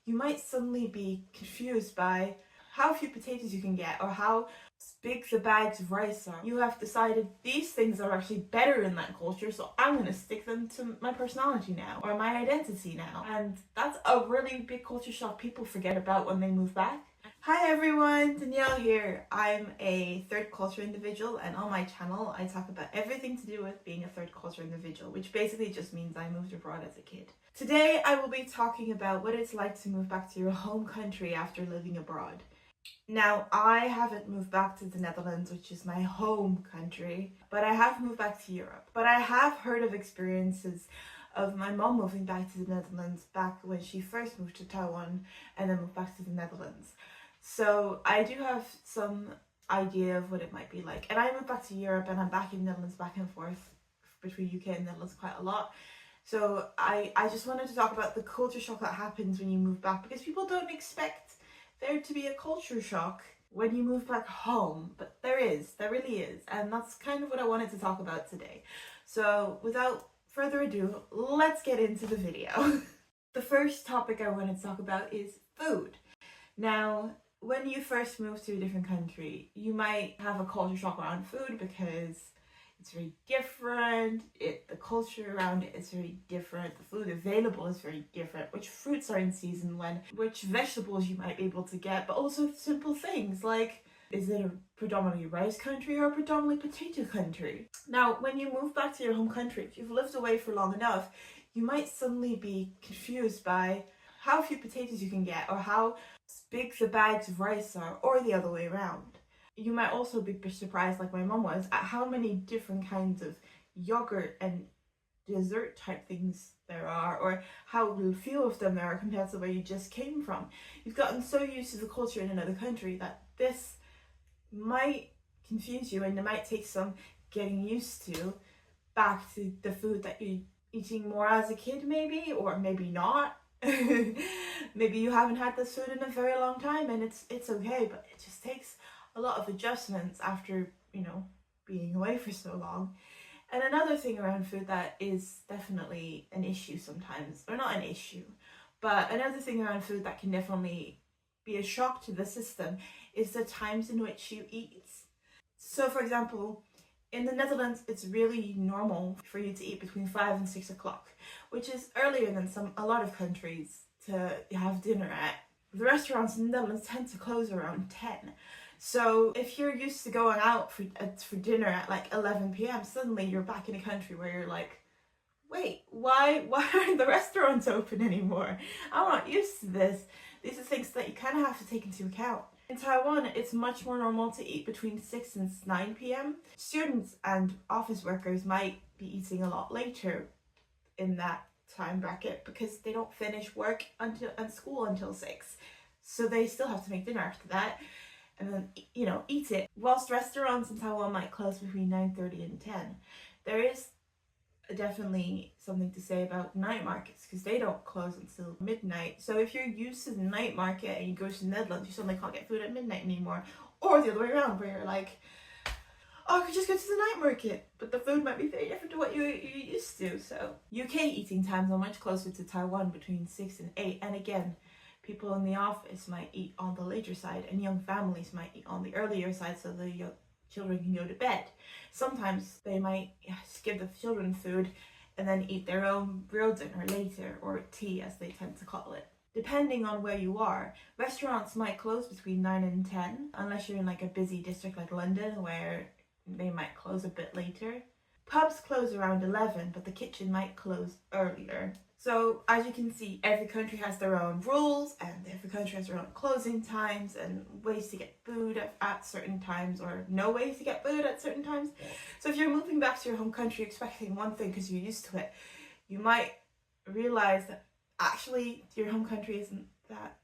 you might suddenly be confused by how few potatoes you can get or how big the bags of rice are. You have decided these things are actually better in that culture, so I'm going to stick them to my personality now or my identity now. And that's a really big culture shock people forget about when they move back. Hi everyone, Danielle here. I'm a third culture individual, and on my channel I talk about everything to do with being a third culture individual, which basically just means I moved abroad as a kid. Today I will be talking about what it's like to move back to your home country after living abroad. Now, I haven't moved back to the Netherlands, which is my home country, but I have moved back to Europe. But I have heard of experiences of my mom moving back to the Netherlands back when she first moved to Taiwan and then moved back to the Netherlands. So I do have some idea of what it might be like. And I moved back to Europe and I'm back in the Netherlands, back and forth between UK and Netherlands quite a lot. So I just wanted to talk about the culture shock that happens when you move back, because people don't expect there to be a culture shock when you move back home, but there really is, and that's kind of what I wanted to talk about today. So without further ado, let's get into the video. The first topic I wanted to talk about is food. Now, when you first move to a different country, you might have a culture shock around food because it's very different, the culture around it is very different, the food available is very different, which fruits are in season when, which vegetables you might be able to get, but also simple things like, is it a predominantly rice country or a predominantly potato country? Now, when you move back to your home country, if you've lived away for long enough, you might suddenly be confused by how few potatoes you can get or how big the bags of rice are, or the other way around. You might also be surprised, like my mum was, at how many different kinds of yogurt and dessert type things there are, or how few of them there are compared to where you just came from. You've gotten so used to the culture in another country that this might confuse you, and it might take some getting used to back to the food that you're eating more as a kid, maybe, or maybe not. Maybe you haven't had this food in a very long time and it's okay, but it just takes a lot of adjustments after, being away for so long. And another thing around food that is definitely an issue sometimes, or not an issue, but another thing around food that can definitely be a shock to the system is the times in which you eat. So for example, in the Netherlands, it's really normal for you to eat between 5 and 6 o'clock, which is earlier than a lot of countries to have dinner at. The restaurants in the Netherlands tend to close around 10. So if you're used to going out for dinner at like 11 p.m, suddenly you're back in a country where you're like, wait, why aren't the restaurants open anymore? I'm not used to this. These are things that you kind of have to take into account. In Taiwan, it's much more normal to eat between 6 and 9 p.m. Students and office workers might be eating a lot later in that time bracket because they don't finish work and school until 6. So they still have to make dinner after that and then, eat it. Whilst restaurants in Taiwan might close between 9:30 and 10, there is definitely something to say about night markets because they don't close until midnight. So if you're used to the night market and you go to the Netherlands, you suddenly can't get food at midnight anymore, or the other way around where you're like, oh, I could just go to the night market, but the food might be very different to what you're used to. So UK eating times are much closer to Taiwan, between 6 and 8, and again, people in the office might eat on the later side and young families might eat on the earlier side so the children can go to bed. Sometimes they might give the children food and then eat their own real dinner later, or tea as they tend to call it. Depending on where you are, restaurants might close between 9 and 10, unless you're in like a busy district like London where they might close a bit later. Pubs close around 11, but the kitchen might close earlier. So as you can see, every country has their own rules and every country has their own closing times and ways to get food at certain times, or no ways to get food at certain times. So if you're moving back to your home country expecting one thing because you're used to it, you might realize that actually your home country isn't that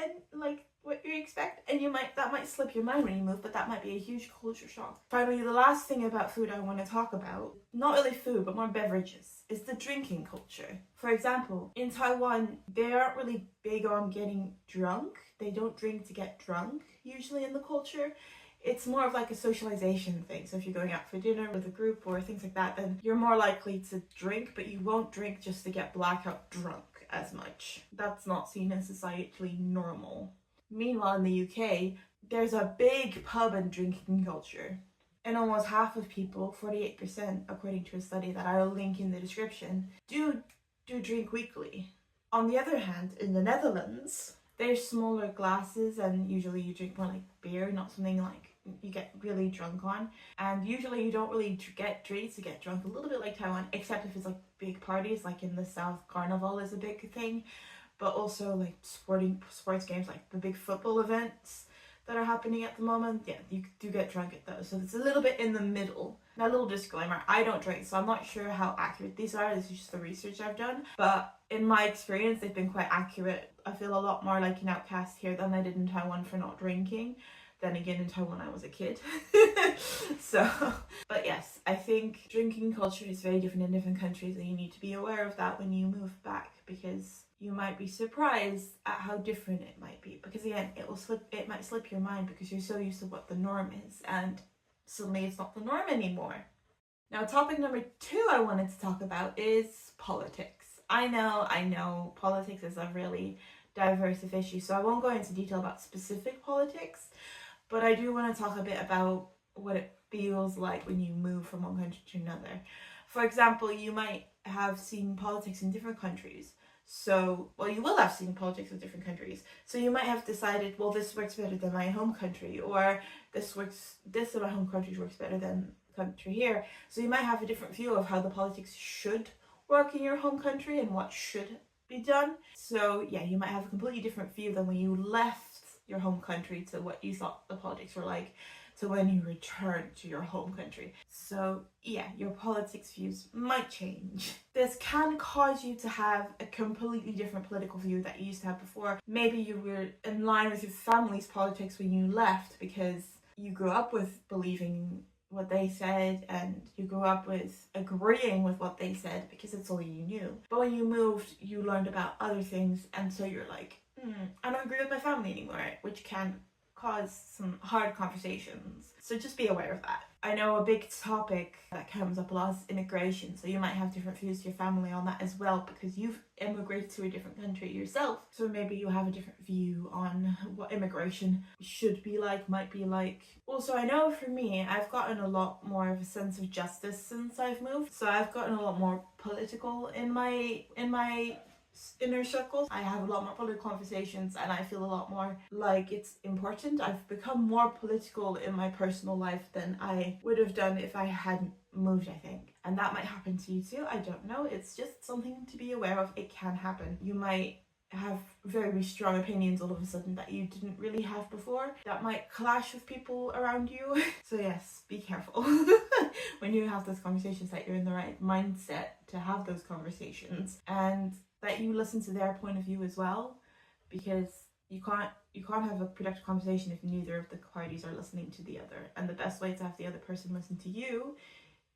and like what you expect, and that might slip your mind when you move, but that might be a huge culture shock. Finally, the last thing about food I want to talk about, not really food but more beverages, is the drinking culture. For example, in Taiwan, they aren't really big on getting drunk. They don't drink to get drunk usually in the culture. It's more of like a socialization thing. So if you're going out for dinner with a group or things like that, then you're more likely to drink, but you won't drink just to get blackout drunk, as much. That's not seen as societally normal. Meanwhile, in the UK, there's a big pub and drinking culture. And almost half of people, 48%, according to a study that I will link in the description, do drink weekly. On the other hand, in the Netherlands, there's smaller glasses, and usually you drink more like beer, not something like you get really drunk on. And usually you don't really get drinks to get drunk, a little bit like Taiwan, except if it's like big parties, like in the South, Carnival is a big thing. But also like sports games, like the big football events that are happening at the moment, yeah, you do get drunk at those. So it's a little bit in the middle. Now, a little disclaimer, I don't drink, so I'm not sure how accurate these are. This is just the research I've done. But in my experience, they've been quite accurate. I feel a lot more like an outcast here than I did in Taiwan for not drinking. Then again, in Taiwan, I was a kid. So, but yes, I think drinking culture is very different in different countries, and you need to be aware of that when you move back, because you might be surprised at how different it might be. Because again, it might slip your mind because you're so used to what the norm is, and suddenly it's not the norm anymore. Now, topic number 2 I wanted to talk about is politics. I know, politics is a really diverse issue, so I won't go into detail about specific politics, but I do want to talk a bit about what it feels like when you move from one country to another. For example, you might have seen politics in different countries. So, well, you will have seen politics in different countries. So you might have decided, well, this works better than my home country, or this in my home country works better than the country here. So you might have a different view of how the politics should work in your home country and what should be done. So yeah, you might have a completely different view than when you left your home country to what you thought the politics were like to when you return to your home country. So yeah, your politics views might change. This can cause you to have a completely different political view that you used to have before. Maybe you were in line with your family's politics when you left because you grew up with believing what they said, and you grew up with agreeing with what they said because it's all you knew. But when you moved, you learned about other things, and so you're like, I don't agree with my family anymore, which can cause some hard conversations. So just be aware of that. I know a big topic that comes up a lot is immigration, so you might have different views to your family on that as well because you've immigrated to a different country yourself. So maybe you have a different view on what immigration should be like, might be like. Also, I know for me, I've gotten a lot more of a sense of justice since I've moved. So I've gotten a lot more political in my inner circles. I have a lot more political conversations, and I feel a lot more like it's important. I've become more political in my personal life than I would have done if I hadn't moved, I think. And that might happen to you too. I don't know. It's just something to be aware of. It can happen. You might have very strong opinions all of a sudden that you didn't really have before. That might clash with people around you. So yes, be careful when you have those conversations, that you're in the right mindset to have those conversations, and that you listen to their point of view as well, because you can't have a productive conversation if neither of the parties are listening to the other. And the best way to have the other person listen to you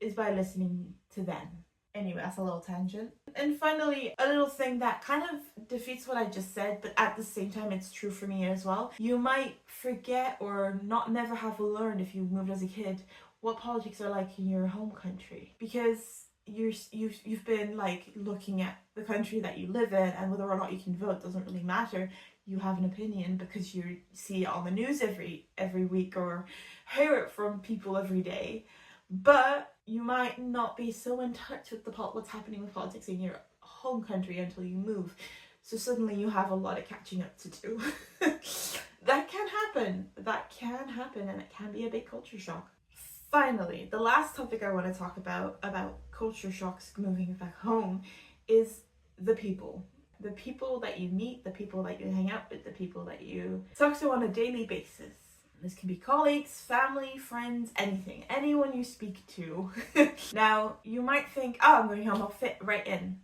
is by listening to them. Anyway, that's a little tangent. And finally, a little thing that kind of defeats what I just said, but at the same time it's true for me as well. You might forget or never have learned, if you moved as a kid, what politics are like in your home country, because you've been like looking at the country that you live in, and whether or not you can vote doesn't really matter. You have an opinion because you see it on the news every week or hear it from people every day, but you might not be so in touch with what's happening with politics in your home country until you move. So suddenly you have a lot of catching up to do. That can happen, and it can be a big culture shock. Finally, the last topic I want to talk about culture shocks moving back home is the people. The people that you meet, the people that you hang out with, the people that you talk to on a daily basis. This can be colleagues, family, friends, anyone you speak to. Now, you might think, oh, I'm going home, I'll fit right in.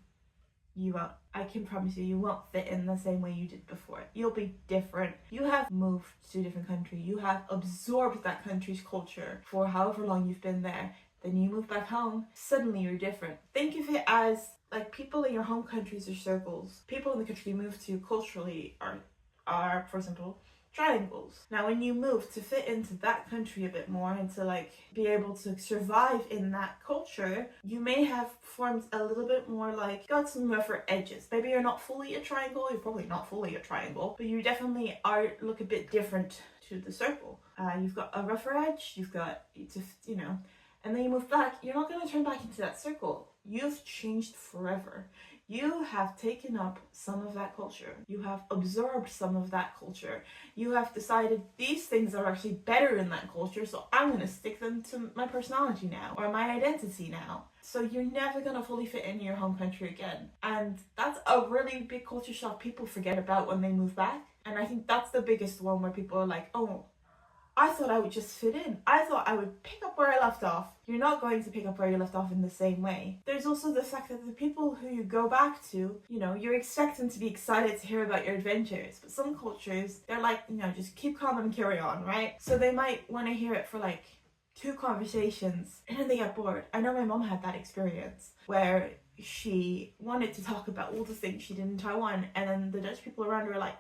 You won't. I can promise you won't fit in the same way you did before. You'll be different. You have moved to a different country. You have absorbed that country's culture for however long you've been there. Then you move back home, suddenly you're different. Think of it as like people in your home countries are circles. People in the country you move to culturally are are, for example, triangles. Now, when you move to fit into that country a bit more and to like be able to survive in that culture, you may have formed a little bit more like, got some rougher edges. Maybe you're not fully a triangle, you're probably not fully a triangle, but you definitely are look a bit different to the circle. You've got a rougher edge, you've got, you know, and then you move back, you're not going to turn back into that circle. You've changed forever. You have taken up some of that culture. You have absorbed some of that culture. You have decided these things are actually better in that culture, so I'm going to stick them to my personality now, or my identity now. So you're never going to fully fit in your home country again. And that's a really big culture shock people forget about when they move back. And I think that's the biggest one where people are like, oh, I thought I would just fit in. I thought I would pick up where I left off. You're not going to pick up where you left off in the same way. There's also the fact that the people who you go back to, you know, you're expecting to be excited to hear about your adventures. But some cultures, they're like, you know, just keep calm and carry on, right? So they might want to hear it for like 2 conversations and then they get bored. I know my mom had that experience where she wanted to talk about all the things she did in Taiwan, and then the Dutch people around her were like,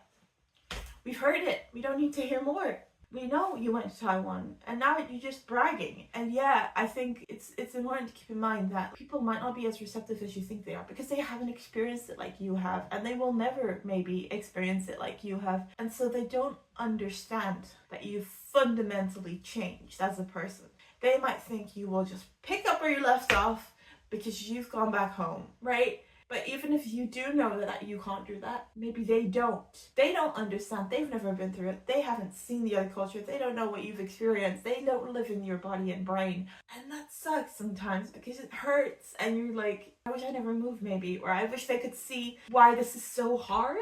we've heard it. We don't need to hear more. We know you went to Taiwan and now you're just bragging. And yeah, I think it's important to keep in mind that people might not be as receptive as you think they are because they haven't experienced it like you have, and they will never maybe experience it like you have, and so they don't understand that you've fundamentally changed as a person. They might think you will just pick up where you left off because you've gone back home, right? But even if you do know that you can't do that, maybe they don't. They don't understand. They've never been through it. They haven't seen the other culture. They don't know what you've experienced. They don't live in your body and brain. And that sucks sometimes because it hurts. And you're like, I wish I never moved maybe. Or I wish they could see why this is so hard.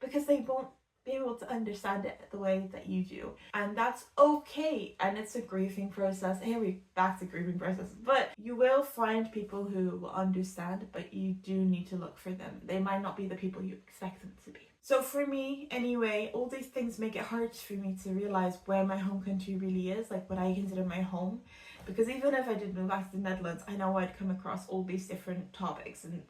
Because they won't be able to understand it the way that you do, and that's okay. And it's a grieving process. Here we back to grieving process, but you will find people who will understand, but you do need to look for them. They might not be the people you expect them to be. So for me anyway, all these things make it hard for me to realize where my home country really is, like what I consider my home. Because even if I did move back to the Netherlands, I know I'd come across all these different topics and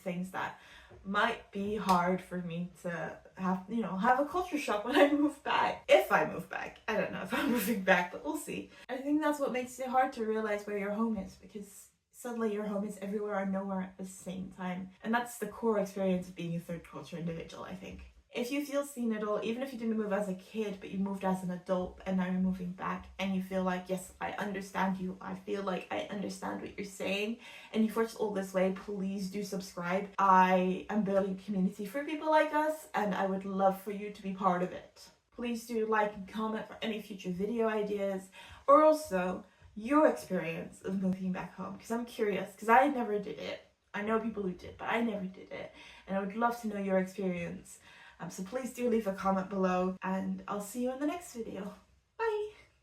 things that might be hard for me to have a culture shock when I move back. If I move back. I don't know if I'm moving back, but we'll see. I think that's what makes it hard to realize where your home is, because suddenly your home is everywhere and nowhere at the same time. And that's the core experience of being a third culture individual, I think. If you feel seen at all, even if you didn't move as a kid, but you moved as an adult and now you're moving back and you feel like, yes, I understand you. I feel like I understand what you're saying, and you've watched all this way, please do subscribe. I am building a community for people like us, and I would love for you to be part of it. Please do like and comment for any future video ideas, or also your experience of moving back home, because I'm curious, because I never did it. I know people who did, but I never did it, and I would love to know your experience. So please do leave a comment below, and I'll see you in the next video.